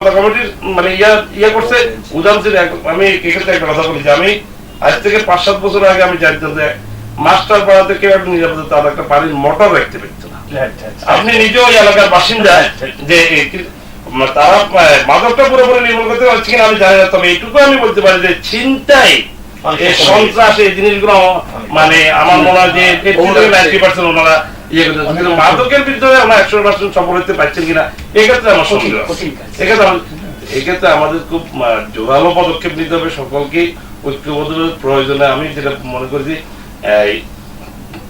কমিটির মানে ইয়া করছে উদাহরণ ছিল। আমি এক্ষেত্রে একটা কথা বলি যে আমি আজ থেকে ৫-৭ বছর আগে আমি জানতাম যে মাস্টার পাড়াতে কেউ একটা নিরাপদে তার একটা বাড়ির মোটর রাখতে পারতো না। আপনি নিজেও ওই এলাকার বাসিন্দা যে তারা মাদকটা পুরোপুরি নির্মূল করতে পারছে কিনা আমি জানি না, তবে এইটুকু আমি বলতে পারি যে ছিনতাই সন্ত্রাস এই জিনিসগুলো মানে আমার মনে হয় যে 90% ওনারা ইয়ে করতে, কিন্তু মাদকের বিরুদ্ধে আমরা 100% সফল হতে পারছেন কিনা এক্ষেত্রে আমার সন্দেহ আছে। এক্ষেত্রে আমাদের খুব জোরালো পদক্ষেপ নিতে হবে, সকলকে ঐক্যবদ্ধ প্রয়োজনে। আমি যেটা মনে করি যে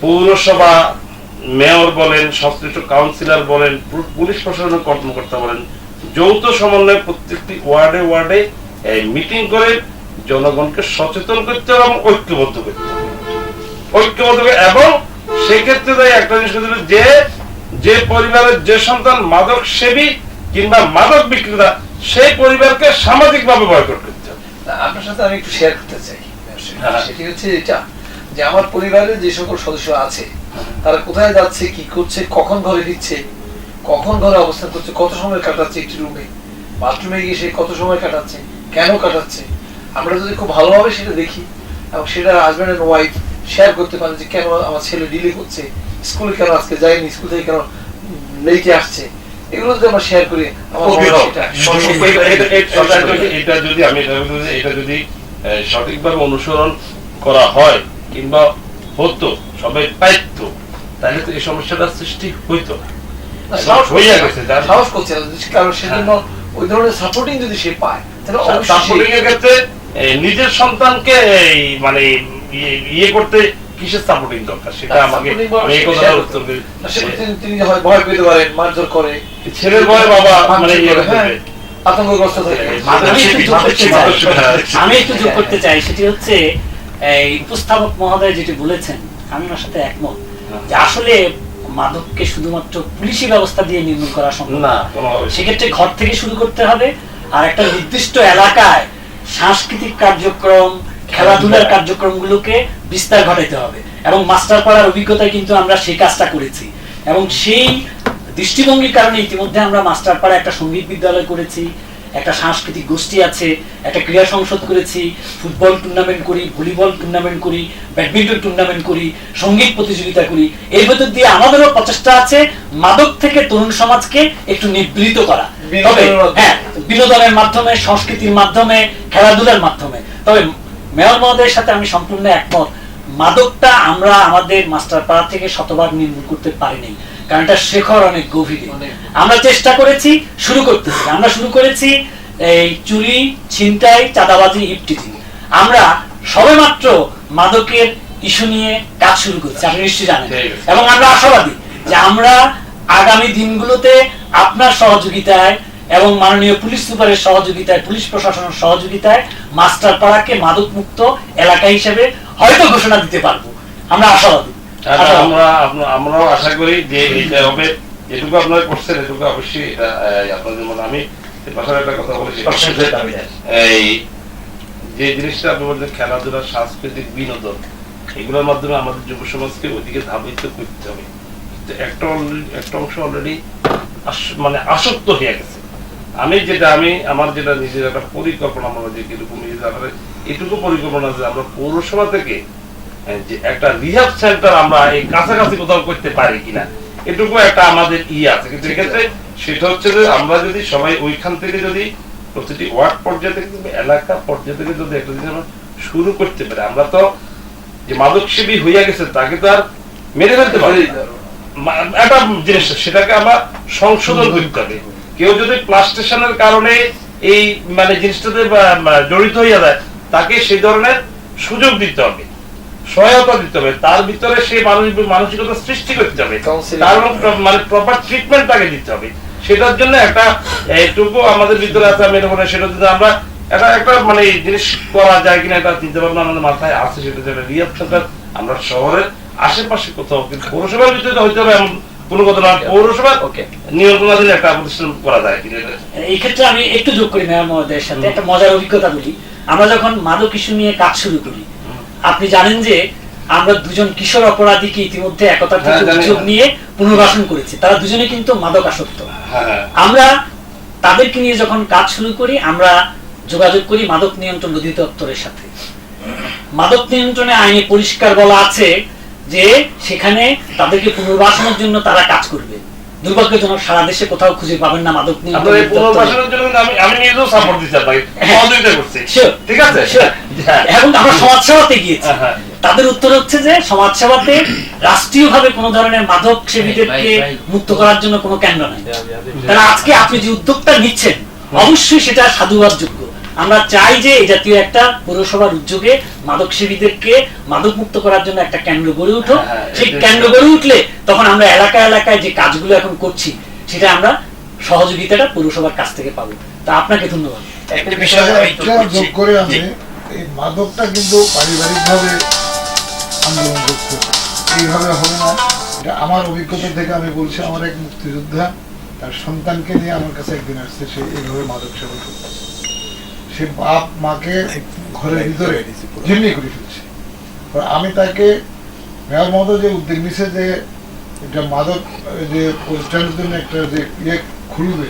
পৌরসভা মেয়র বলেন, সংশ্লিষ্ট কাউন্সিলর বলেন, পুলিশ প্রশাসনের কর্মকর্তা বলেন, যৌথ সমন্বয়ে প্রত্যেকটি ওয়ার্ডে ওয়ার্ডে মিটিং করে জনগণকে সচেতন করতে হবে এবং ঐক্যবদ্ধ করতে হবে, এবং সেক্ষেত্রে একটা জিনিস যে যে পরিবারের যে সন্তান মাদক সেবী কিংবা মাদক বিক্রেতা সেই পরিবারকে সামাজিক ভাবে বয়কট করতে হবে। আপনার সাথে আমি একটু শেয়ার করতে চাই, সেটি হচ্ছে এটা যে আমার পরিবারের যে সকল সদস্য আছে তারা কোথায় যাচ্ছে, কি করছে, কখন ঘরে দিচ্ছে, কখন ঘরে অবস্থান করছে, কত সময় কাটাচ্ছে একটি রুমে, বাথরুমে গিয়ে সে কত সময় কাটাচ্ছে, কেন কাটাচ্ছে, আমরা যদি খুব ভালোভাবে সেটা দেখি এবং সেটা হাজব্যান্ড এন্ড ওয়াইফ শেয়ার করতে পারেন যে কেন আমার ছেলে ডিলে করছে, স্কুলে কেন আজকে যায়নি, স্কুল থেকে কেন লেটে আসছে, এগুলো যদি আমরা শেয়ার করি এটা যদি সঠিকভাবে অনুসরণ করা হয় কিংবা হতো, সবাই পাইতো, তাহলে তো এই সমস্যাটার সৃষ্টি হইতো না। সাহস করছে কারণ সেজন্য ওই ধরনের সাপোর্টিং যদি সে পায় তাহলে সাপোর্টিং এর ক্ষেত্রে নিজের সন্তানকে মানে ইয়ে করতে কিসের সাপোর্টিং দরকার সেটা আমাকে এই কথাটা উত্তর দিই। তিনি হয় ভয় পেতে পারেন, মারধর করে, ছেলের ভয় বাবা মানে আতঙ্কগ্রস্ত থাকে। আমি একটু যোগ করতে চাই, সেটি হচ্ছে এই উপস্থাপক মহোদয় যেটি বলেছেন, আমি ওনার সাথে একমত যে আসলে মাদককে শুধুমাত্র পুলিশি ব্যবস্থা দিয়ে নির্মূল করা সম্ভব না, সেক্ষেত্রে ঘর থেকে শুরু করতে হবে। আর একটা নির্দিষ্ট এলাকায় সাংস্কৃতিক কার্যক্রম, খেলাধুলার কার্যক্রমগুলোকে বিস্তার ঘটাতে হবে, এবং মাস্টার পাড়ার অভিজ্ঞতায় কিন্তু আমরা সেই কাজটা করেছি, এবং সেই দৃষ্টিভঙ্গির কারণে ইতিমধ্যে আমরা মাস্টার পাড়া একটা সঙ্গীত বিদ্যালয় করেছি, একটা সাংস্কৃতিক গোষ্ঠী আছে, একটা ক্রীড়া সংসদ করেছি, ফুটবল টুর্নামেন্ট করি, ভলিবল টুর্নামেন্ট করি, ব্যাডমিন্টন টুর্নামেন্ট করি, সঙ্গীত প্রতিযোগিতা করি। এর ভেতর দিয়ে আমাদেরও প্রচেষ্টা আছে মাদক থেকে তরুণ সমাজকে একটু নিবৃত করা, হ্যাঁ, বিনোদনের মাধ্যমে, সংস্কৃতির মাধ্যমে, খেলাধুলার মাধ্যমে। তবে মেয়র মহোদয়ের সাথে আমি সম্পূর্ণ একমত, মাদকটা আমরা আমাদের মাস্টার পাড়া থেকে শতভাগ নির্মূল করতে পারিনি, কারণ এটা শেখর অনেক গভীরে। আমরা চেষ্টা করেছি, শুরু করতেছি, আমরা শুরু করেছি এই চুরি, ছিনতাই, চাঁদাবাজি, ইফটিজিং। আমরা সবেমাত্র মাদকের ইস্যু নিয়ে কাজ শুরু করছি, আপনি নিশ্চয়ই জানেন, এবং আমরা আশাবাদী যে আমরা আগামী দিনগুলোতে আপনার সহযোগিতায় এবং মাননীয় পুলিশ সুপারের সহযোগিতায়, পুলিশ প্রশাসনের সহযোগিতায় মাস্টার পাড়াকে মাদক মুক্ত এলাকা হিসেবে হয়তো ঘোষণা দিতে পারবো, আমরা আশাবাদী। আমরাও আশা করি যে এইটা হবে। যেটুকু আপনারা করছেন এটুকু অবশ্যই আপনাদের মনে। আমি একটা কথা বলেছি, এই যে জিনিসটা আপনি বলছেন খেলাধুলা, সাংস্কৃতিক বিনোদন, এগুলোর মাধ্যমে আমাদের যুব সমাজকে ওইদিকে ধাবিত করতে হবে। একটা অংশ অলরেডি মানে আসক্ত হয়ে গেছে। আমার যেটা নিজের একটা পরিকল্পনা, আমরা যে কিরকম এটুকু পরিকল্পনা আছে, আমরা পৌরসভা থেকে যে একটা রিহাব সেন্টার আমরা এই কাছাকাছি কোথাও করতে পারি কিনা, এটুকু একটা আমাদের আছে। কিন্তু এক্ষেত্রে সেটা হচ্ছে যে আমরা যদি সবাই ওইখান থেকে যদি প্রতিটি ওয়ার্ড পর্যায়ে থেকে, এলাকা পর্যায়ে থেকে যদি একটা জিনিস আমরা শুরু করতে পারি, আমরা তো যে মাদক সেবী হইয়া গেছে তাকে তো আর মেরে ফেলতে পারি একটা জিনিস, সেটাকে আমরা সংশোধন করতে হবে। কেউ যদি প্লাস্টেশনের কারণে এই মানে জিনিসটাতে জড়িত হইয়া যায়, তাকে সেই ধরনের সুযোগ দিতে হবে, সহায়তা দিতে হবে, তার ভিতরে সে মানসিকতা সৃষ্টি করতে হবে, তার মানে প্রপার ট্রিটমেন্ট তাকে দিতে হবে। সেটার জন্য একটা এইটুকু আমাদের ভিতরে আছে, আমি এটা সেটা যদি আমরা একটা মানে জিনিস করা যায় কিনা এটা চিন্তা ভাবনা আমাদের মাথায় আছে। সেটা যেটা রিহাব সেন্টার আমরা শহরের আশেপাশে কোথাও, কিন্তু পৌরসভার ভিতরে হইতে হবে এমন কোনো কথা না, পৌরসভার নিয়ন্ত্রণাধীন একটা প্রতিষ্ঠান করা যায় কিনা। এই ক্ষেত্রে আমি একটু যোগ করি মেয়র মহোদয়ের সাথে একটা মজার অভিজ্ঞতা বলি। আমরা যখন মাদক ইস্যু নিয়ে কাজ শুরু করি, আপনি জানেন যে আমরা দুজন কিশোর অপরাধীকে ইতিমধ্যে একতার অভিযোগ নিয়ে পুনর্বাসন করেছি, তারা দুজনে কিন্তু মাদক আসক্ত। আমরা তাদেরকে নিয়ে যখন কাজ শুরু করি, আমরা যোগাযোগ করি মাদক নিয়ন্ত্রণ অধিদপ্তরের সাথে। মাদক নিয়ন্ত্রণে আইনে পরিষ্কার বলা আছে যে সেখানে তাদেরকে পুনর্বাসনের জন্য তারা কাজ করবে। দুর্ভাগ্যজনক সারা দেশে কোথাও খুঁজে পাবেন না মাদক নিয়ন্ত্রণ আপনাদের পুনর্বাসনের জন্য কিন্তু আমি নিজেও সাপোর্ট দিচ্ছি আপনাকে, সহযোগিতা করছি। ঠিক আছে, এবং আমরা সমাজসেবাতে গিয়েছি। তাদের উত্তর হচ্ছে যে সমাজসেবাতে রাষ্ট্রীয়ভাবে কোন ধরনের মাদক সেবীদেরকে মুক্ত করার জন্য কোনো কেন্দ্র নাই। তারা আজকে আপনি যে উদ্যোগটা নিচ্ছেন অবশ্যই সেটা সাধুবাদযোগ্য। আমরা চাই যে এই জাতীয় একটা পৌরসভার উদ্যোগে মাদক সেবীদেরকে মাদক মুক্ত করার জন্য একটা কেন্দ্র গড়ে উঠুক। সেই কেন্দ্র গড়ে উঠলে তখন আমরা এলাকায় এলাকায় যে কাজগুলো এখন করছি সেটা আমরা সহযোগিতাটা পৌরসভার কাছ থেকে পাবো। তা আপনাকে ধন্যবাদ। একটা বিষয় যোগ করে আমি এই মাদকটা কিন্তু পারিবারিকভাবে আন্দোলন করতে হবে, এইভাবে হবে না। এটা আমার অভিজ্ঞতা থেকে আমি বলছি, আমার এক মুক্তিযোদ্ধা তার সন্তানকে নিয়ে আমার কাছে একদিন আসছে, সে এইভাবে মাদক সেবন করছে। সে বাপ মাকে ঘরের ভিতরে জিম্মি করে ফেলছে। আমি তাকে মেয়র মহোদয় যে উদ্যোগ নিছে যে এটা মাদক যে প্রতিষ্ঠানের জন্য একটা যে ইয়ে খুলবে,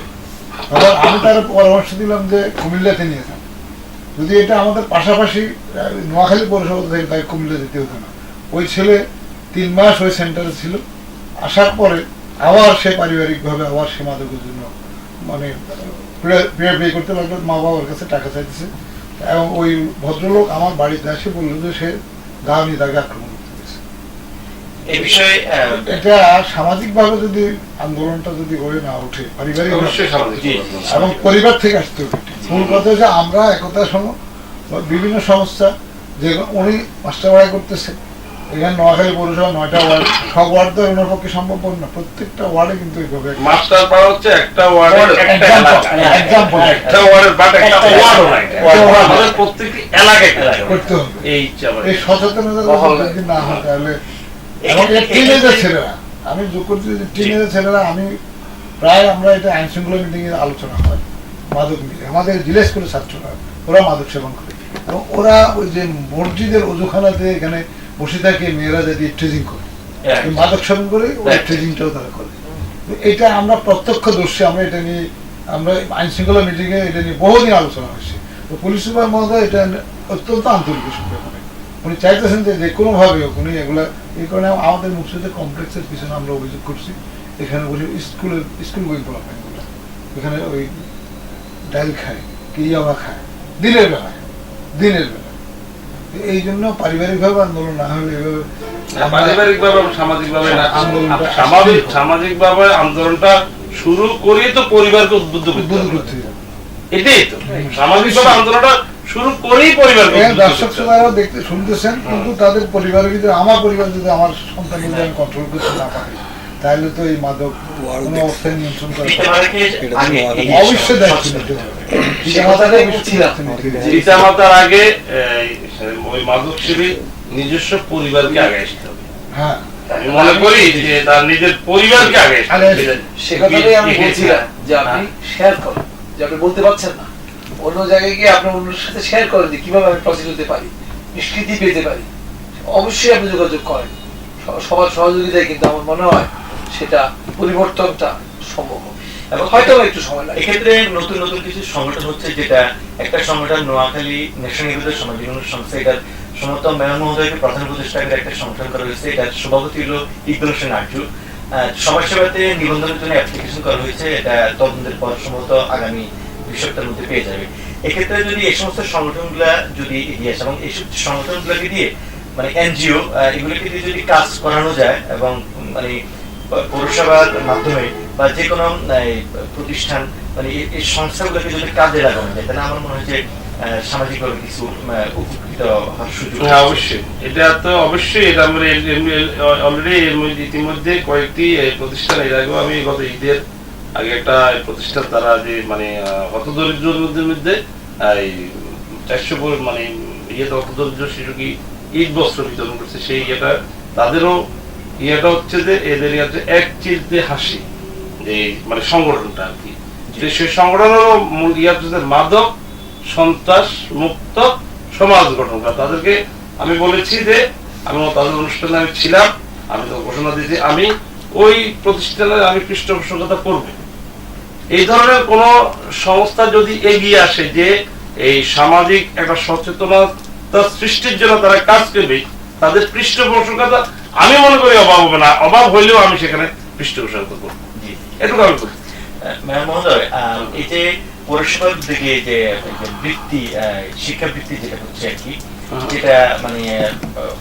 আবার আমি তার পরামর্শ দিলাম যে কুমিল্লাতে নিয়ে যান। যদি এটা আমাদের পাশাপাশি নোয়াখালী পৌরসভা থেকে তাকে কুমিল্লা যেতে হতো না। ওই ছেলে 3 মাস ওই সেন্টারে ছিল, আসার পরে আবার সে পারিবারিকভাবে আবার সে মাদকের জন্য মানে পে করতে লাগলো, মা বাবার কাছে টাকা চাইতেছে। এবং ওই ভদ্রলোক আমার বাড়িতে এসে বললো যে সে গাঁওনি তাকে আক্রমণ করতে গেছে। এই বিষয়ে এটা সামাজিকভাবে যদি আন্দোলনটা যদি গড়ে না ওঠে, পারিবারিক এবং পরিবার থেকে আসতে হবে। মূল কথা হচ্ছে আমরা একতার সঙ্গে বিভিন্ন সমস্যা যে উনি মাস্টার বাড়াই করতেছে, এখানে নোয়াখালী পৌরসভা 9টা ওয়ার্ড, সব ওয়ার্ড তো ওনার পক্ষে সম্ভব না। প্রত্যেকটা ওয়ার্ডে কিন্তু এইভাবে মাস্টার পাড়া হচ্ছে একটা ওয়ার্ডের একটা এক্সাম্পল একটা ওয়ার্ডের বাট একটা ওয়ার্ডও নাই, আমাদের প্রত্যেকটি এলাকায় করতে হবে। এই এই সচেতনতা যদি না হয় তাহলে, এবং টিনেজার ছেলেরা, আমি যোগ করছি যে টিনেজার ছেলেরা, আমি প্রায় আমরা এটা আইন শৃঙ্খলা মিটিং এ আলোচনা হয় মাদক নিয়ে, আমাদের জিজ্ঞেস করে ছাত্ররা ওরা মাদক সেবন করে, এবং ওরা ওই যে মসজিদের অজুখানাতে এখানে বসে থাকে মেয়েরা যদি ট্রেজিং করে, মাদক সেবন করে ওই ট্রেজিংটাও তারা করে। এটা আমরা প্রত্যক্ষ দর্শী। আমরা এটা নিয়ে আমরা আইন শৃঙ্খলা মিটিং এ এটা নিয়ে বহুদিন আলোচনা হয়েছে। তো পুলিশ সুপার মহোদয় এটা অত্যন্ত আন্তরিক ব্যাপারে উনি চাইতেছেন যে কোনোভাবে উনি এগুলা, এই কারণে আমাদের মুক্তিযুদ্ধ কমপ্লেক্সের পিছনে আমরা অভিযোগ করছি, এখানে বসে স্কুল গোয়িং পোলাপাইনগুলো এখানে ওই ডাইল খায়, কিয়াবা খায় দিনের বেলায়। এই জন্য পারিবারিকভাবে আন্দোলন না হলে এভাবে পারিবারিকভাবে সামাজিকভাবে সামাজিকভাবে আন্দোলনটা শুরু করি তো পরিবারকে উদ্বুদ্ধ করতে হবে। এটাই তো সামাজিকভাবে আন্দোলনটা শুরু করেই পরিবারকে। দর্শক শ্রোতারাও দেখতে শুনতেছেন, কিন্তু তাদের পরিবারের ভিতরে আমার পরিবার যদি আমার সন্তান যদি আমি কন্ট্রোল করতে না পারি তাহলে তো এই মাদক কোনো অবস্থায় নিয়ন্ত্রণ করা অবশ্যই দায়িত্ব নিতে হবে। পিতামাতার আগে ওই মাদক সেবী নিজস্ব পরিবারকে আগে আসতে হবে। হ্যাঁ, আমি মনে করি যে তার নিজের পরিবারকে আগে সে কথাটাই আমি বলছিলাম যে আপনি শেয়ার করেন, যে আপনি বলতে পারছেন না, অন্য জায়গায় গিয়ে আপনি অন্যের সাথে শেয়ার করেন যে কিভাবে আমি প্রসিড হতে পারি, নিষ্কৃতি পেতে পারি। অবশ্যই আপনি যোগাযোগ করেন, সবার সহযোগিতায় কিন্তু আমার মনে হয় সেটা পরিবর্তনটা সম্ভব হবে, এবং হয়তো একটু সময় লাগে। এক্ষেত্রে নতুন নতুন কিছু সংগঠন হচ্ছে, যেটা একটা সংগঠন নোয়াখালী ন্যাশনাল ইউথ সমাজ বিভিন্ন সংস্থা, এটার সমস্ত মেয়র মহোদয়কে প্রধান উপদেষ্টা করে একটা সংগঠন করা হয়েছে। এটার সভাপতি হলো ইকবাল হোসেন আরজু। সমাজসেবাতে নিবন্ধনের জন্য অ্যাপ্লিকেশন করা হয়েছে, এটা তদন্তের পর সম্ভবত আগামী 2 সপ্তাহের মধ্যে পেয়ে যাবে। এক্ষেত্রে যদি এই সমস্ত সংগঠনগুলা যদি এগিয়ে আসে এবং এইসব সংগঠনগুলোকে দিয়ে মানে এনজিও এগুলোকে দিয়ে যদি কাজ করানো যায়, এবং মানে পৌরসভার মাধ্যমে বা যে কোনো প্রতিষ্ঠান মানে এই সংস্থাগুলোকে যদি কাজে লাগানো যায়, তাহলে আমার মনে হয় যে সামাজিকভাবে কিছু উপকৃত হওয়ার সুযোগ। হ্যাঁ, অবশ্যই এটা তো অবশ্যই। এটা আমরা অলরেডি ইতিমধ্যে কয়েকটি প্রতিষ্ঠান, এর আগেও আমি গত ঈদের আগে একটা প্রতিষ্ঠান তারা যে মানে হতদরিদ্রদের মধ্যে 400 মানে হতদরিদ্র শিশুকে ঈদ বস্ত্র বিতরণ করছে। সেই ইয়েটা তাদেরও ইয়েটা হচ্ছে যে এদের হচ্ছে এক চিলতে হাসি, যে মানে সংগঠনটা আর কি। সেই সংগঠনেরও মূল ইয়ে হচ্ছে মাদক সন্ত্রাস মুক্ত সমাজ গঠন করা। তাদেরকে আমি বলেছি যে আমি তাদের অনুষ্ঠানে আমি ছিলাম, আমি তো ঘোষণা দিয়েছি আমি ওই প্রতিষ্ঠানের আমি পৃষ্ঠপোষকতা করবো। এই ধরনের কোন সংস্থা যদি এগিয়ে আসে যে এই সামাজিক একটা সচেতনতা সৃষ্টির জন্য তারা কাজ করবে, তাদের পৃষ্ঠপোষকতা আমি মনে করি অভাব হবে না, অভাব হইলেও আমি সেখানে পৃষ্ঠপোষকতা করবো, এটুকু আমি করি। ম্যাম মহোদয়, এই যে পৌরসভার দিকে যে বৃত্তি, শিক্ষাবৃত্তি যেটা হচ্ছে আর কি, যেটা মানে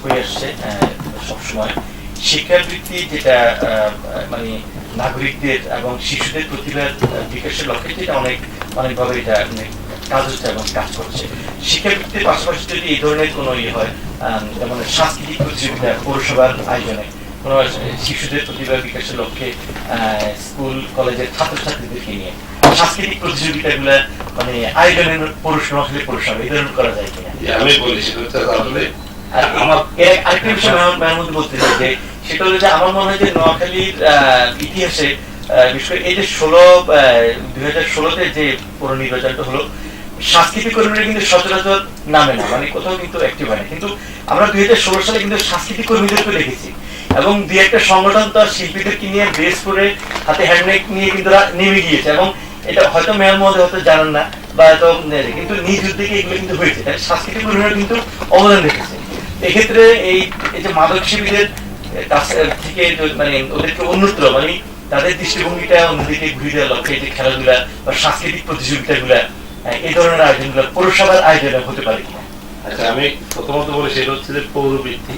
হয়ে আসছে সবসময়, শিক্ষাবৃত্তি যেটা মানে নাগরিকদের এবং শিশুদের প্রতিভার বিকাশের লক্ষ্যে যেটা অনেকভাবে এটা কাজ হচ্ছে এবং কাজ করছে। শিক্ষাবৃত্তির পাশাপাশি যদি এই ধরনের কোনো ইয়ে হয়, যেমন সাংস্কৃতিক প্রতিযোগিতা পৌরসভার আয়োজনে কোনো শিশুদের প্রতিভা বিকাশের লক্ষ্যে স্কুল কলেজের ছাত্রছাত্রীদেরকে নিয়ে সাংস্কৃতিক প্রতিযোগিতাগুলো মানে আয়োজনের পৌরসভা এই ধরনের করা যায় কিনা? আমি বলি সেটা আসলে আমার আরেকটা বিষয় ম্যামের বলতে চাই যে সেটা হলো যে আমার মনে হয় যে নোয়াখালীর ইতিহাসে বিশেষ করে এই যে 2016-তে যে পৌর নির্বাচনটা হলো, সাংস্কৃতিক কর্মীরা কিন্তু সচরাচর নামে না, মানে কোথাও কিন্তু অ্যাক্টিভ হয় না, কিন্তু আমরা 2016 সালে কিন্তু সাংস্কৃতিক কর্মীদেরকে দেখেছি এবং দুই একটা সংগঠন তার শিল্পীদেরকে নিয়ে বেস করে হাতে হ্যান্ডমেক নিয়ে কিন্তু নেমে গিয়েছে, এবং এটা হয়তো মেয়র মহোদয় হয়তো জানেন না বা হয়তো কিন্তু নিজ উদ্যোগে এগুলো কিন্তু হয়েছে, তাই সাংস্কৃতিক কর্মীরা কিন্তু অবদান রেখেছে। এক্ষেত্রে এই যে মাদক সেবীদের কাছ থেকে মানে ওদেরকে অন্যত্র মানে তাদের দৃষ্টিভঙ্গিটা অন্যদিকে ঘুরিয়ে দেওয়ার লক্ষ্যে যে খেলাধুলা বা সাংস্কৃতিক প্রতিযোগিতাগুলা এই ধরনের আয়োজনগুলো পৌরসভার আয়োজনে হতে পারে কিনা? আচ্ছা, আমি প্রথমত বলি সেটা হচ্ছে যে পৌরবৃত্তি,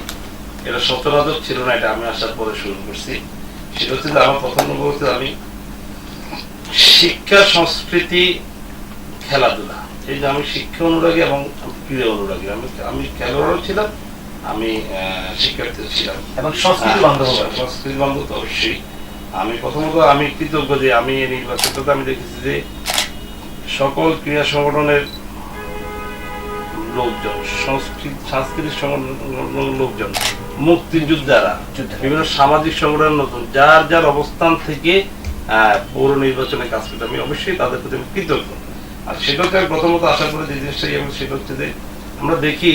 এটা সচরাচর ছিল না, এটা আমি আসার পরে শুরু করছি। সেটা হচ্ছে যে আমার প্রথম নম্বর হচ্ছে আমি শিক্ষা, সংস্কৃতি, খেলাধুলা, এই যে আমি শিক্ষা অনুরাগী এবং ক্রীড়া অনুরাগী, আমি খেলোয়াড়ও ছিলাম, আমি শিক্ষার্থী ছিলাম এবং সংস্কৃতি বান্ধব তো অবশ্যই। আমি প্রথমত আমি কৃতজ্ঞ যে আমি এই নির্বাচনটাতে আমি দেখেছি যে সকল ক্রীড়া সংগঠনের লোকজন, সাংস্কৃতিক সংগঠনের লোকজন, মুক্তিযোদ্ধারা, বিভিন্ন সামাজিক সংগঠনের নতুন যার যার অবস্থান থেকে পৌর নির্বাচনে কাজ করতে, আমি অবশ্যই তাদের প্রতি কৃতজ্ঞ। আর সেটা হচ্ছে প্রথমত আশা করি যে জিনিসটাই, এবং সেটা হচ্ছে যে আমরা দেখি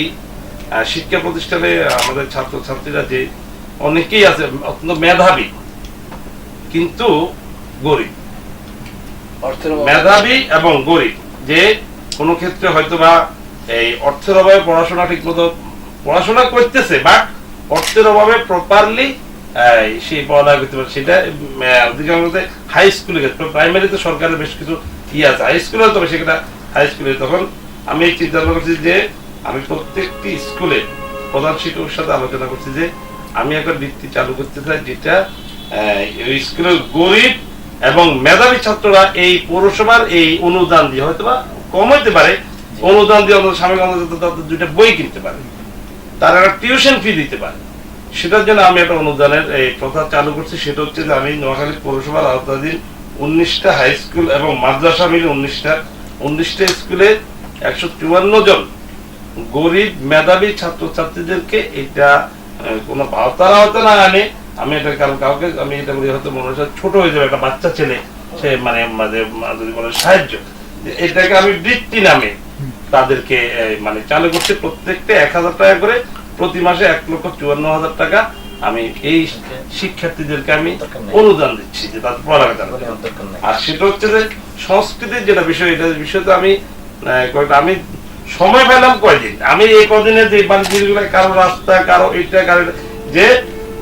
শিক্ষা প্রতিষ্ঠানে আমাদের ছাত্রছাত্রীরা যে অনেকেই আছে অত্যন্ত মেধাবী কিন্তু গরিব, মেধাবী এবং গরিব, যে কোনো ক্ষেত্রে হয়তো বা এই অর্থের অভাবে পড়াশোনা ঠিক মতো পড়াশোনা করতেছে, বাট অর্থের অভাবে প্রপারলি সেই পড়ালেখা করতে পারে। সেটা হাই স্কুলে গেছে, প্রাইমারিতে সরকারের বেশ কিছু আছে, হাই স্কুলে তবে সেটা হাই স্কুলে। তখন আমি চিন্তা করছি যে আমি প্রত্যেকটি স্কুলে প্রধান শিক্ষকের সাথে আলোচনা করছি যে আমি একটা বৃত্তি চালু করতে চাই, যেটা ওই স্কুলের গরিব এবং মেধাবী ছাত্ররা এই পৌরসভার এই অনুদান দিয়ে হয়তো বা কম হইতে পারে, অনুদান দিয়ে স্বামী দুইটা বই কিনতে পারে, তারা একটা টিউশন ফি দিতে পারে। সেটার জন্য আমি একটা অনুদানের এই প্রথা চালু করছি। সেটা হচ্ছে যে আমি নোয়াখালী পৌরসভার আওতাধীন 19টা হাই স্কুল এবং মাদ্রাসা মিলে 19টা স্কুলে 154 জন গরিব মেধাবী ছাত্রছাত্রীদেরকে এটা কোনো ভাওতা না আনে, আমি এটা কারণ কাউকে আমি এটা বলি হয়তো মনে হচ্ছে ছোট হয়ে যাবে, একটা বাচ্চা ছেলে সে মানে যদি বলে সাহায্য, এটাকে আমি বৃত্তি নামে তাদেরকে মানে চালু করছি। প্রত্যেকটা 1000 টাকা করে প্রতি মাসে 1,54,000 টাকা আমি এই শিক্ষার্থীদেরকে আমি অনুদান দিচ্ছি যে তাদের পড়ালেখা। আর সেটা হচ্ছে যে সংস্কৃতির যেটা বিষয়, এটা বিষয়টা আমি আমি সময় পেলাম কয়দিন, আমি এই কদিনে যে মানে জিনিসগুলো কারো রাস্তা কারো এটা কারো যে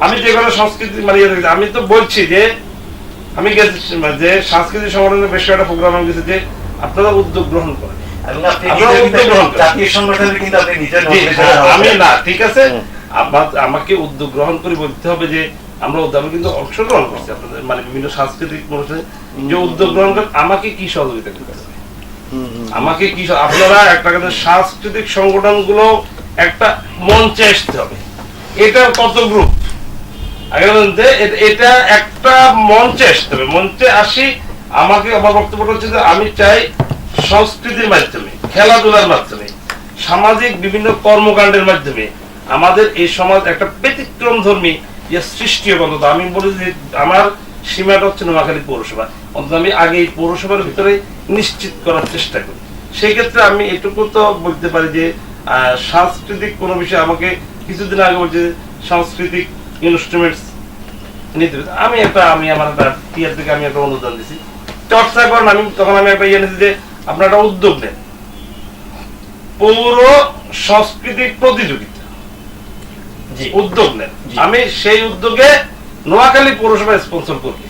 আমি যে কোনো সংস্কৃতি মানে আমি তো বলছি যে আমি গেছি যে সাংস্কৃতিক সংগঠনের বেশ একটা প্রোগ্রাম গেছে যে আপনারা উদ্যোগ গ্রহণ করেন, আমি না ঠিক আছে আমাকে উদ্যোগ গ্রহণ করে বলতে হবে যে আমরা কিন্তু অংশগ্রহণ করছি আপনাদের মানে বিভিন্ন সাংস্কৃতিক অনুষ্ঠানে, যে উদ্যোগ গ্রহণ করেন আমাকে কি সহযোগিতা করতে হবে, আমাকে কি আপনারা একটা সাংস্কৃতিক সংগঠন গুলো একটা মঞ্চে আসতে হবে। এটা কত গ্রুপ এটা একটা মঞ্চে আসতে হবে, মঞ্চে আসি আমাকে আমার বক্তব্য হচ্ছে যে আমি চাই সংস্কৃতির মাধ্যমে, খেলাধুলার মাধ্যমে, সামাজিক বিভিন্ন কর্মকাণ্ডের মাধ্যমে আমাদের এই সমাজ একটা ব্যতিক্রম ধর্মী যে সৃষ্টি অন্তত আমি বলি যে আমার সীমাটা হচ্ছে নোয়াখালী পৌরসভা, অন্তত আমি আগে এই পৌরসভার ভিতরে নিশ্চিত করার চেষ্টা করি। সেই ক্ষেত্রে আমি এটুকু তো বলতে পারি যে সাংস্কৃতিক কোনো বিষয় আমাকে কিছুদিন আগে বলছে সাংস্কৃতিক ইনস্ট্রুমেন্টস নিতে, আমি আমার একটা টিয়ার থেকে আমি একটা অনুদান দিছি, চর্চা করেন। তখন আমি একটা ইয়ে নিয়েছি যে আপনারা একটা উদ্যোগ নেন, পৌর সাংস্কৃতিক প্রতিযোগিতা উদ্যোগ নেন। আমি সেই উদ্যোগে নোয়াখালী পৌরসভা স্পন্সর করবে।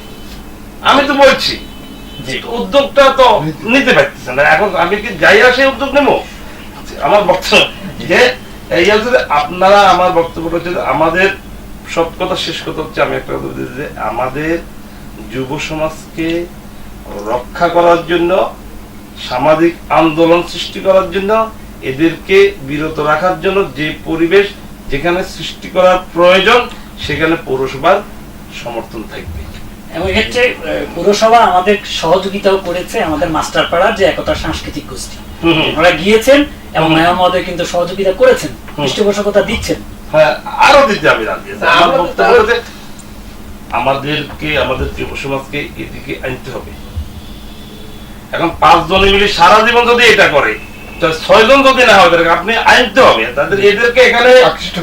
আমি তো বলছি উদ্যোগটা তো নিতে পারতেছে না। এখন আমি কি যাই আর সেই উদ্যোগ নেবো? আমার বক্তব্য যে এই আপনারা, আমার বক্তব্য হচ্ছে আমাদের সব কথা শেষ কথা হচ্ছে, আমি একটা কথা বলতে যে আমাদের যুব সমাজকে রক্ষা করার জন্য, সামাজিক আন্দোলন সৃষ্টি করার জন্য, এদেরকে বিরত রাখার জন্য যে পরিবেশ যেখানে সৃষ্টি করার প্রয়োজন সেখানে পৌরসভার সমর্থন থাকবে। এবং এক্ষেত্রে পৌরসভা আমাদের সহযোগিতাও করেছে, আমাদের মাস্টারপাড়া যে একতা সাংস্কৃতিক গোষ্ঠী, ওরা গিয়েছেন এবং মেয়র মহোদয় কিন্তু সহযোগিতা করেছেন, পৃষ্ঠপোষকতা দিচ্ছেন। হ্যাঁ, আরো দিতে আমি রাজি আছি। আমার বক্তব্য হচ্ছে আমাদেরকে, আমাদের যুব সমাজকে এদিকে আনতে হবে। এখন 5 জনে মিলে সারা জীবন যদি এটা করে, 6 জন যদি না হয়, আপনি আনতে হবে তাদের, এদেরকে এখানে আকৃষ্ট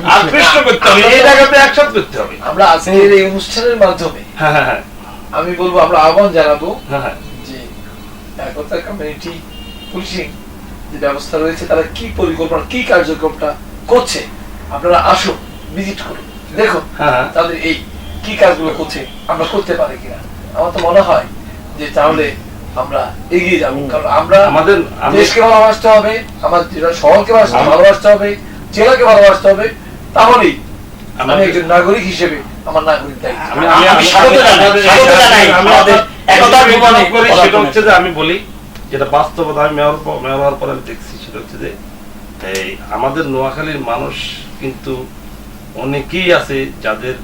করতে হবে, এই জায়গাতে একসাথে করতে হবে। আমরা আজকের এই অনুষ্ঠানের মাধ্যমে আমি বলবো, আমরা আহ্বান জানাবো যে একতা কমিউনিটি পুলিশিং যে ব্যবস্থা রয়েছে তারা কি পরিকল্পনা, কি কার্যক্রমটা করছে, আপনারা আসুন, ভিজিট করুন, দেখুন তাদের এই কি কাজগুলো করছে, আমরা করতে পারি কিনা। আমার তো মনে হয় যে তাহলে আমরা এগিয়ে যাবো, কারণ আমরা আমাদের দেশকে ভালোবাসতে হবে, আমার শহরকে ভালোবাসতে হবে, জেলাকে ভালোবাসতে হবে, তাহলেই আমি একজন নাগরিক হিসেবে আমার নাগরিক দায়িত্ব। আমি বলি যেটা বাস্তবতা, আমি মেয়র হওয়ার পরে দেখছি, সেটা হচ্ছে যে এই আমাদের নোয়াখালীর মানুষ কিন্তু অনেকেই আছে যাদের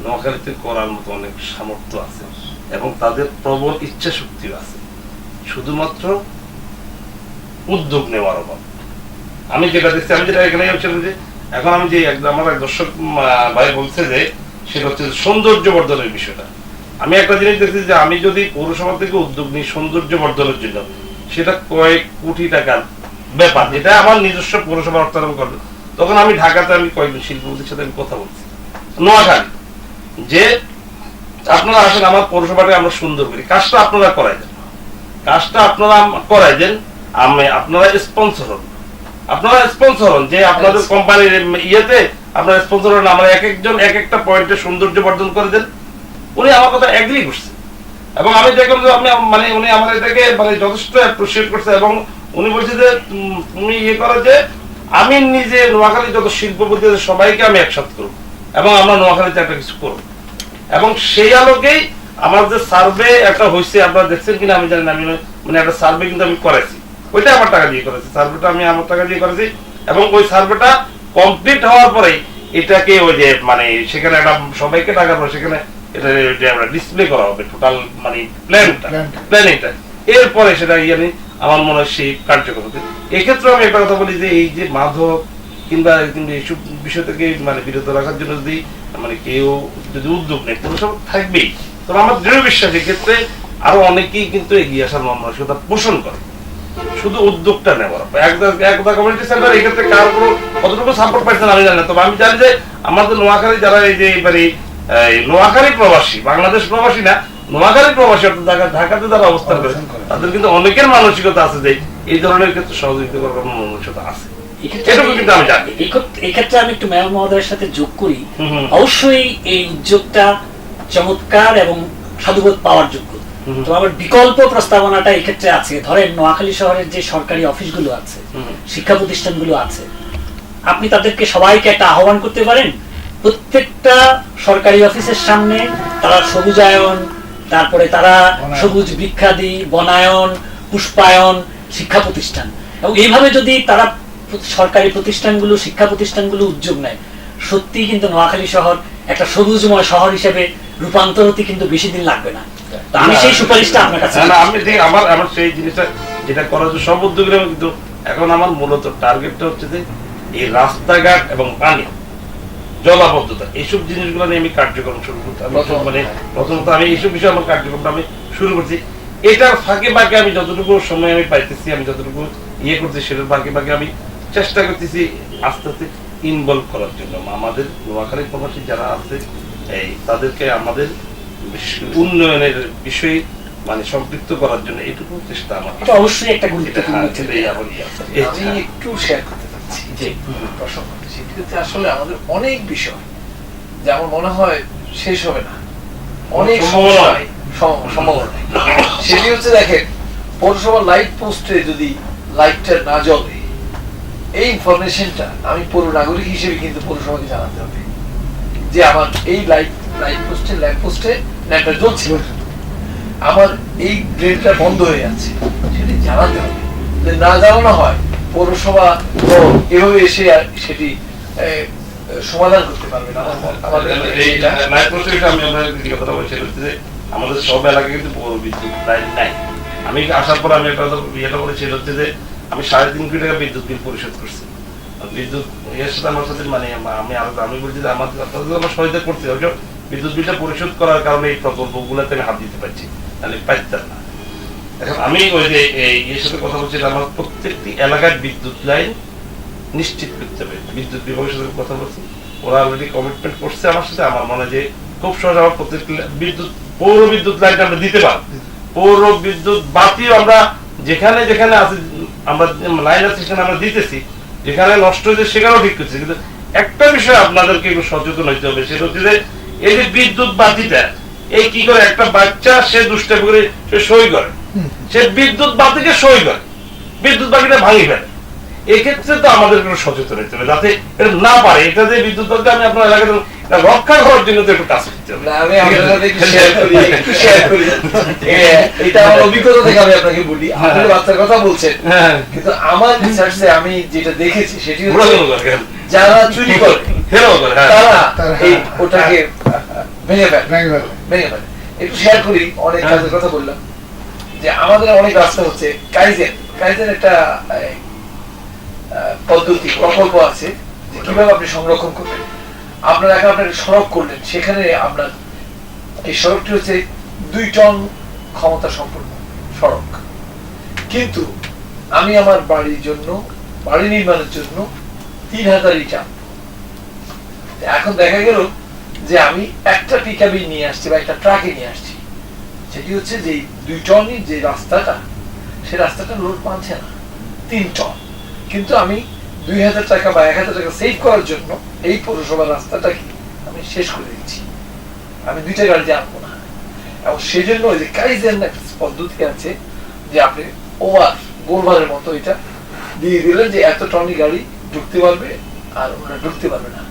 নোয়াখালীতে করার মতো অনেক সামর্থ্য আছে এবং তাদের প্রবল ইচ্ছা শক্তিও আছে, শুধুমাত্র উদ্যোগ নেওয়ার অভাব। আমি যেটা দেখছি, আমি যেটা এখানে যে এখন আমি যে আমার এক দর্শক ভাই বলছে যে সেটা হচ্ছে সৌন্দর্য বর্ধনের বিষয়টা। আমি একটা জিনিস দেখছি যে আমি যদি পৌরসভা থেকে উদ্যোগ নিই সৌন্দর্য বর্ধনের জন্য, সেটা কয়েক কোটি টাকার ব্যাপার, যেটা আমার নিজস্ব পৌরসভা অর্থায়ন করবে। তখন আমি ঢাকাতে আমি কয়েকজন শিল্পপতির সাথে আমি কথা বলছি, নোয়াখালী, যে আপনারা আসেন আমার পৌরসভাটা আমরা সুন্দর করি, কাজটা আপনারা করাই দেন, কাজটা আপনারা করাই দেন, আপনারা স্পন্সর হন, আপনারা স্পন্সর হন, যে আপনাদের কোম্পানির ইয়েতে আপনারা স্পন্সর হন, আমরা এক একজন এক একটা পয়েন্টে সৌন্দর্য বর্ধন করে দেন। উনি আমার কথা এগ্রি করছে এবং আমি দেখলাম যে আপনি মানে উনি আমার এটাকে মানে যথেষ্ট অ্যাপ্রিশিয়েট করছে এবং উনি বলছে যে তুমি ইয়ে করো যে আমি নিজে নোয়াখালী যত শিল্পপতি সবাইকে আমি একসাথে করবো এবং আমরা নোয়াখালীতে একটা কিছু করবো। এবং সেই আলোকেই আমার যে সার্ভে একটা হয়েছে, আপনারা দেখছেন কিনা আমি জানি না, আমি মানে একটা সার্ভে কিন্তু আমি করেছি, ওইটা আমার টাকা দিয়ে করেছি, সার্ভেটা আমি আমার টাকা দিয়ে করেছি এবং ওই সার্ভেটা কমপ্লিট হওয়ার পরে এটাকে ওই যে মানে সেখানে একটা সবাইকে টাকা পরে সেখানে এটা ডিসপ্লে করা হবে টোটাল মানে প্ল্যানটা, এরপরে সেটা ইয়ানি আমার মনে হয় সেই কার্যক্রম। এক্ষেত্রে আমি একটা কথা বলি যে এই যে মাদক কিংবা এইসব বিষয় থেকে মানে বিরত রাখার জন্য যদি মানে কেউ যদি উদ্যোগ নেয়, পৌরসভা থাকবেই, তবে আমার দৃঢ় বিশ্বাস এক্ষেত্রে আরো অনেকেই কিন্তু এগিয়ে আসার মানসিকতা পোষণ করে, শুধু উদ্যোগটা নেওয়ার। একদা কমিউনিটি সেন্টার এক্ষেত্রে কার কোনো কতটুকু সাপোর্ট পাইছেন আমি জানি না, তবে আমি জানি যে আমাদের নোয়াখালী যারা এই যে এবারে নোয়াখালী প্রবাসী, বাংলাদেশ প্রবাসী না, নোয়াখালী প্রবাসী অর্থাৎ ঢাকাতে যারা অবস্থান করে তাদের কিন্তু অনেকের মানসিকতা আছে যে এই ধরনের ক্ষেত্রে সহযোগিতা করার মানসিকতা আছে। এক্ষেত্রে আমি একটু মেয়র মহোদয়ের সাথে যোগ করি, অবশ্যই এই উদ্যোগটা চমৎকার এবং সাধুবোধ পাওয়ার যোগ্য। তো আবার বিকল্প প্রস্তাবনাটা এক্ষেত্রে আছে, ধরেন নোয়াখালী শহরের যে সরকারি অফিসগুলো আছে, শিক্ষা প্রতিষ্ঠানগুলো আছে, আপনি তাদেরকে সবাইকে একটা আহ্বান করতে পারেন, প্রত্যেকটা সরকারি অফিসের সামনে তারা সবুজায়ন, তারপরে তারা সবুজ বৃক্ষাদি, বনায়ন, পুষ্পায়ন, শিক্ষা প্রতিষ্ঠান, এবং এইভাবে যদি তারা সরকারি প্রতিষ্ঠানগুলো, শিক্ষা প্রতিষ্ঠানগুলো উদ্যোগ নেয়, সত্যি কিন্তু নোয়াখালী শহর একটা সবুজময় শহর হিসেবে রূপান্তর হতে কিন্তু বেশি দিন লাগবে না। তো আমি সেই সুপারিশটা আপনার কাছে, আমি ঠিক আমার সেই জিনিসটা যেটা করার জন্য সব উদ্যোগের, কিন্তু এখন আমার মূলত টার্গেটটা হচ্ছে যে এই রাস্তাঘাট এবং পানি, জলাবদ্ধতা, এইসব জিনিসগুলো নিয়ে আমি কার্যক্রম শুরু করতে, মানে প্রথমত আমি এইসব বিষয়ে আমার কার্যক্রমটা আমি শুরু করছি। এটার ফাঁকে ফাঁকে আমি যতটুকু সময় আমি পাইতেছি, আমি যতটুকু ইয়ে করছি, সেটার ফাঁকে ফাঁকে আমি চেষ্টা করতেছি আস্তে আস্তে ইনভলভ করার জন্য আমাদের নোয়াখালী প্রবাসী যারা আছে এই তাদেরকে আমাদের উন্নয়নের বিষয়ে মানে সম্পৃক্ত করার জন্য এটুকু চেষ্টা আমার এটা অবশ্যই একটা গুরুত্বপূর্ণ হ্যাঁ, ছিল। এটাই আমার ইয়ে। আমি একটু শেয়ার করতে চাচ্ছি যে প্রসঙ্গ, সেটি হচ্ছে আসলে আমাদের অনেক বিষয় যে আমার মনে হয় শেষ হবে না, অনেক সম্ভাবনা সমস্যা সম্ভাবনা নেই। সেটি হচ্ছে দেখেন, পৌরসভার লাইট পোস্টে যদি লাইটটা না জ্বলে, এই ইনফরমেশনটা আমি পৌর নাগরিক হিসেবে কিন্তু পৌরসভাকে জানাতে হবে যে আমার এই লাইট পোস্টে ল্যাম্প পোস্টে ল্যাম্পটা জ্বলছে, আমার এই ড্রেনটা বন্ধ হয়ে যাচ্ছে, সেটি জানাতে হবে। যদি না জানানো হয়, পৌরসভা তো এভাবে এসে আর সেটি সমাধান করতে পারবে না। আমাদের সব এলাকায় কিন্তু পৌর বিদ্যুৎ লাইন নাই। আমি আসার পর আমি একটা ইয়েটা করেছি, হচ্ছে যে আমি 3.5 কোটি টাকা বিদ্যুৎ বিল পরিশোধ করছি। বিদ্যুৎ এর সাথে আমার সাথে মানে আমি বলছি যে আমার সহায়তা করতে হবে, বিদ্যুৎ বিলটা পরিশোধ করার কারণে এই প্রকল্পগুলোতে আমি হাত দিতে পারছি, তাহলে পাইতাম না। এখন আমি ওই যে এর সাথে কথা বলছি, আমার প্রত্যেকটি এলাকার বিদ্যুৎ লাইন নিশ্চিত করতে হবে। বিদ্যুৎ বিভাগের সাথে কথা বলছি, ওরা অলরেডি কমিটমেন্ট করছে আমার সাথে। আমার মনে হয় যে খুব সহজ আমার প্রত্যেকটি বিদ্যুৎ পৌর বিদ্যুৎ লাইনটা আমরা দিতে পারবো। পৌর বিদ্যুৎ বাতিও আমরা যেখানে যেখানে আছে, আমরা লাইন আছে সেখানে আমরা দিতেছি, যেখানে নষ্ট হয়েছে সেখানেও ঠিক করছি। কিন্তু একটা বিষয় আপনাদেরকে একটু সচেতন হইতে হবে, সেটা হচ্ছে যে এই যে বিদ্যুৎ বাতিটা, এই কি করে একটা বাচ্চা সে দুষ্টামি করে সে সই করে, সে বিদ্যুৎ বাতিকে সই করে, বিদ্যুৎ বাতিটা ভাঙি ফেলে। এক্ষেত্রে তো আমাদের কোনো সচেতন হইতে হবে যাতে এটা না পারে। এটা যে বিদ্যুৎ বাতি আমি আপনার এলাকায় রক্ষা করার জন্য তো একটু কাজ করতে হবে। আমি আপনার সাথে একটু শেয়ার করি। এটা আমার অভিজ্ঞতা থেকে আমি আপনাকে বলি। আপনি বাচ্চার কথা বলছেন, কিন্তু আমার রিসার্চে আমি যেটা দেখেছি সেটি হচ্ছে যারা চুরি করে তারা এই ওটাকে ভেঙে ফেলে। একটু শেয়ার করি, অনেক কাজের কথা বললাম যে আমাদের অনেক রাস্তা হচ্ছে কাইজেন একটা পদ্ধতি প্রকল্প আছে যে কিভাবে আপনি সংরক্ষণ করবেন। আপনার এখন আপনার সড়ক করলেন, সেখানে আপনার এই সড়কটি হচ্ছে 2 টন ক্ষমতা সম্পন্ন সড়ক, কিন্তু আমি আমার বাড়ির জন্য, বাড়ি নির্মাণের জন্য 3000 ইটা। এখন দেখা গেল যে আমি একটা পিকআপ নিয়ে আসছি বা একটা ট্রাকে নিয়ে আসছি, সেটি হচ্ছে যে 2 টনই যে রাস্তাটা, সেই রাস্তাটা লোড মানছে না 3 টন, কিন্তু আমি 2000 টাকা বা 1000 টাকা সেভ করার জন্য এই পৌরসভার রাস্তাটাকে আমি শেষ করে দিচ্ছি, আমি 2টা গাড়িতে আনবো না। এবং সেজন্য ওই যে কাইজেন পদ্ধতি আছে যে আপনি ওভার গোলবারের মতো এটা দিয়ে দিলেন যে এত টনি গাড়ি ঢুকতে পারবে আর ওরা ঢুকতে পারবে না।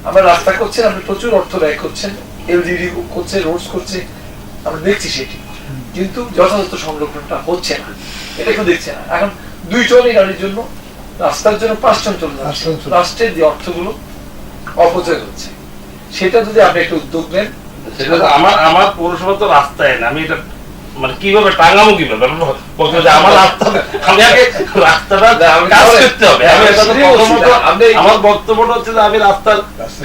আমরা রাস্তা করছেন, আপনি প্রচুর অর্থ ব্যয় করছেন, এলজিডি করছে, রোডস করছে, আমরা দেখছি সেটি, কিন্তু যথাযথ সংরক্ষণটা হচ্ছে না, এটা কেউ দেখছে না। এখন 2 টনি গাড়ির জন্য রাস্তার জন্য 5 টন চলে যাচ্ছে, রাষ্ট্রের যে অর্থগুলো অপচয় হচ্ছে, সেটা যদি আপনি একটু উদ্যোগ নেন। সেটা তো আমার পৌরসভা তো রাস্তায় না, আমি এটা মানে কিভাবে টাঙাবো, কিভাবে বলতে যে আমার রাস্তা, আমি আগে রাস্তাটা কাজ করতে হবে। আমার বক্তব্যটা হচ্ছে যে আমি রাস্তার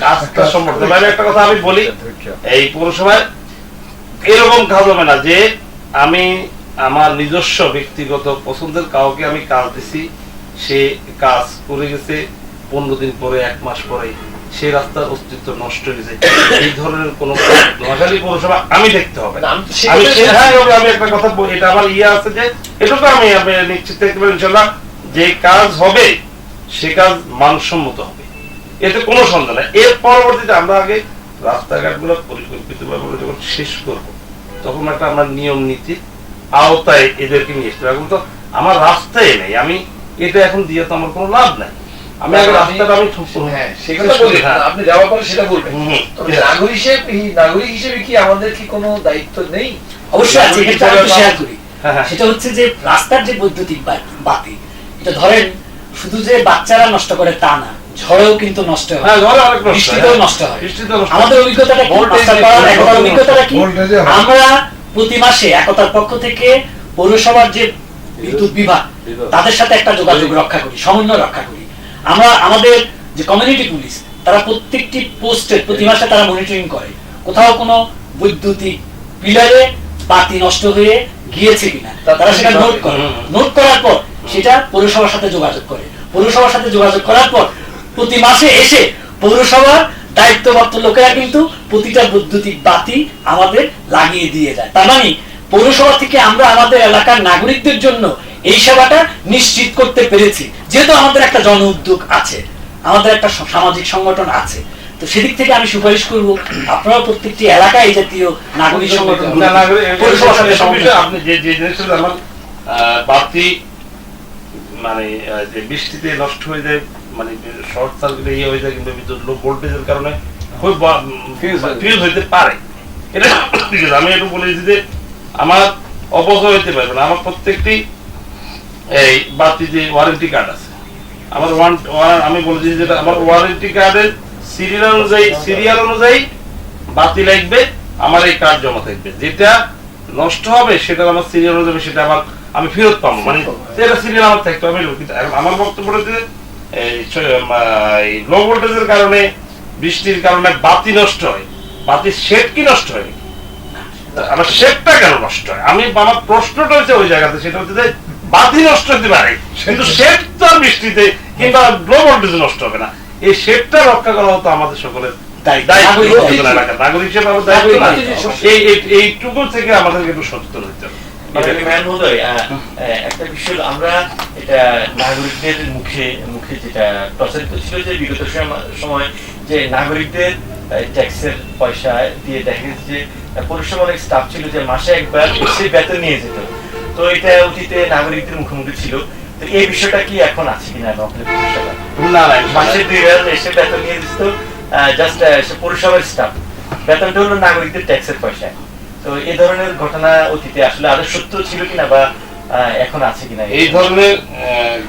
কাজটা সম্পর্কে আমি একটা কথা আমি বলি, এই পৌরসভায় এরকম কাজ হবে না যে আমি আমার নিজস্ব ব্যক্তিগত পছন্দের কাউকে আমি কাজ দিছি, সে কাজ করে গেছে, 15 দিন পরে 1 মাস পরে সে রাস্তার অস্তিত্ব নষ্ট হয়ে গেছে, এই ধরনের কোন নোয়াখালী পৌরসভা আমি দেখতে হবে না। আমি একটা কথা বলি, এটা আমার ইয়ে আছে যে এটুকু আমি নিশ্চিত থাকতে পারি ইনশাল্লাহ, যে কাজ হবে সে কাজ মানসম্মত হবে, এতে কোনো সন্দেহ নাই। এর পরবর্তীতে আমরা আগে রাস্তাঘাট গুলো পরিকল্পিতভাবে যখন শেষ করব, তখন একটা আমরা নিয়ম নীতি আওতায় এদেরকে নিয়ে আসতে হবে। এখন তো আমার রাস্তায় নেই, আমি এটা এখন দিয়ে তো আমার কোনো লাভ নাই। আমি আগে রাস্তাটা আমি আপনি যাওয়ার পরে সেটা বলবেন। নাগরিক হিসেবে কি আমাদের কি কোনো দায়িত্ব নেই? অবশ্যই আছে, এটা আমি শেয়ার করি। সেটা হচ্ছে যে রাস্তার যে বৈদ্যুতিক বাতি, এটা ধরেন শুধু যে বাচ্চারা নষ্ট করে তা না, ঝড়েও কিন্তু নষ্ট হয়, বৃষ্টিতেও নষ্ট হয়। আমাদের অভিজ্ঞতাটা কি, অভিজ্ঞতাটা কি, আমরা প্রতি মাসে একতার পক্ষ থেকে পৌরসভার যে বিদ্যুৎ বিভাগ, তাদের সাথে একটা যোগাযোগ রক্ষা করি, সমন্বয় রক্ষা করি। আমরা আমাদের যে কমিউনিটি পুলিশ, তারা প্রত্যেকটি পোস্টে প্রতি মাসে তারা মনিটরিং করে, কোথাও কোনো বৈদ্যুতিক পিলারে বাতি নষ্ট হয়ে গিয়েছে কিনা তারা সেটা নোট করে। নোট করার পর সেটা পৌরসভার সাথে যোগাযোগ করে, পৌরসভার সাথে যোগাযোগ করার পর প্রতি মাসে এসে পৌরসভার দায়িত্বপ্রাপ্ত লোকেরা কিন্তু প্রতিটা বৈদ্যুতিক বাতি আমাদের লাগিয়ে দিয়ে যায়। তার মানে পৌরসভা থেকে আমরা আমাদের এলাকার নাগরিকদের জন্য এই সেবাটা নিশ্চিত করতে পেরেছি, যেহেতু আমাদের একটা জন উদ্যোগ আছে, আমাদের একটা সামাজিক সংগঠন আছে। তো সেদিক থেকে আমি সুপারিশ করব আপনারা প্রত্যেকটি এলাকায় এই জাতীয় নাগরিক সংগঠন আপনি যে জিনিসটা আমার বাতি মানে যে বৃষ্টিতে নষ্ট হয়ে যায়, মানে শর্ট সার্কিটে ইয়ে হয়ে যায়, কিন্তু বিদ্যুৎ লো ভোল্টেজের কারণে খুব ফিউজ হইতে পারে, এটা আমি একটু বলেছি যে আমার অপচয় হইতে পারবে না। আমার প্রত্যেকটি এই বাতি যে ওয়ারেন্টি কার্ড আছে, আমার আমি বলেছি যেটা আমার ওয়ারেন্টি কার্ডের সিরিয়াল অনুযায়ী বাতি লাগবে, আমার এই কার্ড জমা থাকবে। যেটা নষ্ট হবে সেটা আমার সিরিয়াল অনুযায়ী সেটা আমি ফেরত পাবো, মানে সেটা সিরিয়াল আমার থাকতে হবে। কিন্তু আমার বক্তব্য হচ্ছে এই লো ভোল্টেজের কারণে, বৃষ্টির কারণে বাতি নষ্ট হয়, বাতির শেড কি নষ্ট হয়, আমার শেডটা কেন নষ্ট হয়? আমার প্রশ্নটা হচ্ছে ওই জায়গাতে, সেটা হচ্ছে যে বাতি নষ্ট হতে পারে কিন্তু শেড তো আর বৃষ্টিতে কিংবা লো ভোল্টেজে নষ্ট হবে না। এই শেডটা রক্ষা করা হতো আমাদের সকলের নাগরিক হিসেবে এইটুকু থেকে আমাদেরকে একটু সচেতন হতে হবে। একটা বিষয় আমরা এটা নাগরিকদের মুখে মুখে যেটা প্রচারিত ছিল যে বিগত সময় যে নাগরিকদের ট্যাক্সের পয়সা দিয়ে দেখা গেছে যে পৌরসভার অনেক স্টাফ ছিল যে মাসে একবার এসে বেতন নিয়ে যেত। তো এটা অতীতে নাগরিকদের মুখোমুখি ছিল। তো এই বিষয়টা কি এখন আছে কিনা আপনাদের পৌরসভা? না, মাসে 2বার এসে বেতন নিয়ে দিত, জাস্ট পৌরসভার স্টাফ, বেতনটা হলো নাগরিকদের ট্যাক্সের পয়সা। তো এই ধরনের ঘটনা অতীতে আসলে আরো সত্য ছিল কিনা বা এখন আছে কিনা? এই ধরনের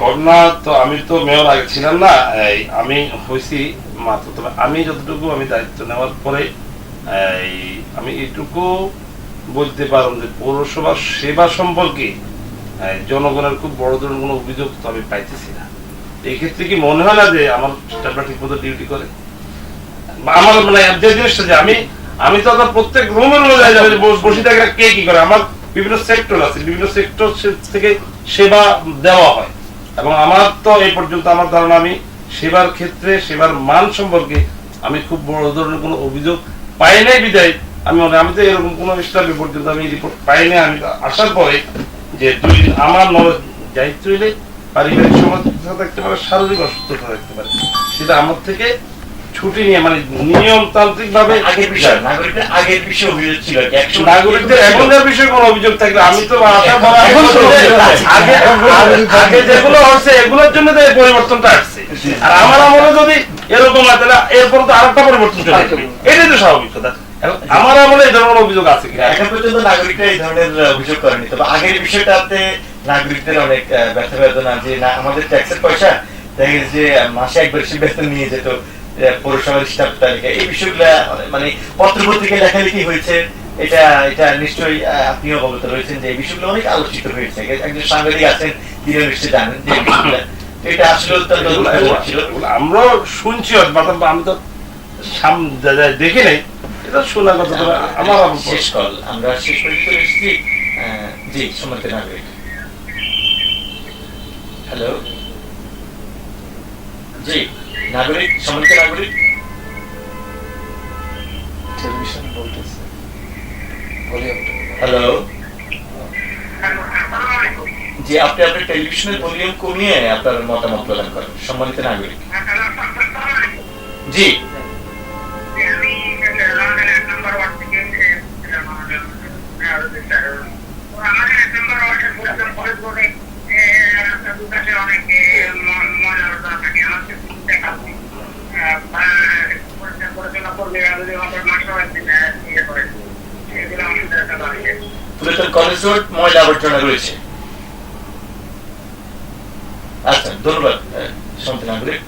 ঘটনা তো আমি তো মেয়র আগে ছিলাম না, আমি হয়েছি মাত্র। তবে আমি যতটুকু আমি দায়িত্ব নেওয়ার পরে আমি এইটুকু বলতে পারলাম যে পৌরসভার সেবা সম্পর্কে জনগণের খুব বড় ধরনের কোনো অভিযোগ তো আমি পাইতেছি না। এই ক্ষেত্রে কি মনে হয় না যে আমার স্টাফরা ঠিক মতো ডিউটি করে? আমার মানে যে জিনিসটা যে আমি তো প্রত্যেক রুমের বসে থাকে কে কি করে, আমার বিভিন্ন সেক্টর আছে, বিভিন্ন সেক্টর থেকে সেবা দেওয়া হয়, এবং আমার তো এই পর্যন্ত আমার ধারণা আমি সেবার ক্ষেত্রে সেবার মান সম্পর্কে আমি খুব বড় ধরনের কোনো অভিযোগ পাই নাই। বিদায় আমি তো এরকম কোনো স্টাফে পর্যন্ত আমি রিপোর্ট পাই নাই। আমি আসার পরে যে 2 দিন আমার দায়িত্ব হইলে পারিবারিক সমস্যা থাকতে পারে, শারীরিক অসুস্থতা থাকতে পারে, সেটা আমার থেকে ছুটি নিয়ে মানে নিয়মতান্ত্রিক ভাবে আগের বিষয় অভিযোগ ছিল, নাগরিকদের এখনকার বিষয়ে কোনো অভিযোগ থাকলে আমি তো আগে যেগুলো হচ্ছে এগুলোর জন্য তো এই পরিবর্তনটা আসছে। আর আমার আমলে যদি এরকম না, তাহলে এরপর তো আরেকটা পরিবর্তন চলে আসবে, এটাই তো স্বাভাবিক কথা। আমার আমলে এই ধরনের অভিযোগ আছে কিনা? এখন পর্যন্ত নাগরিকরা এই ধরনের অভিযোগ করেনি। তবে আগের বিষয়টাতে নাগরিকদের অনেক ব্যথা বেদনা, যে না আমাদের ট্যাক্সের পয়সা দেখা গেছে যে মাসে একবার সে বেতন নিয়ে যেত পৌরসভার স্টাফ তালিকা। এই বিষয়গুলা মানে পত্রপত্রিকায় লেখালেখি হয়েছে, এটা নিশ্চয়ই আপনিও অবগত রয়েছেন যে এই বিষয়গুলো অনেক আলোচিত হয়েছে। একজন সাংবাদিক আছেন, তিনি নিশ্চয়ই জানেন যে বিষয়গুলা। তো এটা আসলে অত্যন্ত আমরা শুনছি, আমি তো দেখি নাই, এটা শোনা কথা। আমার শেষ কল, আমরা শেষ পর্যন্ত এসেছি। জি, সম্মানিত নাগরিক, হ্যালো, জি নাগরিক, সম্মানিত নাগরিক, টেলিভিশন বলতেছে, হ্যালো, জি আপনি আপনার টেলিভিশনের ভলিউম কমিয়ে আপনার মতামত প্রদান করেন। সম্মানিত নাগরিক, জি পুরাতন কলেজ রোড ময়লা আবর্জনা রয়েছে। আচ্ছা, ধন্যবাদ সম্মানিত নাগরিক।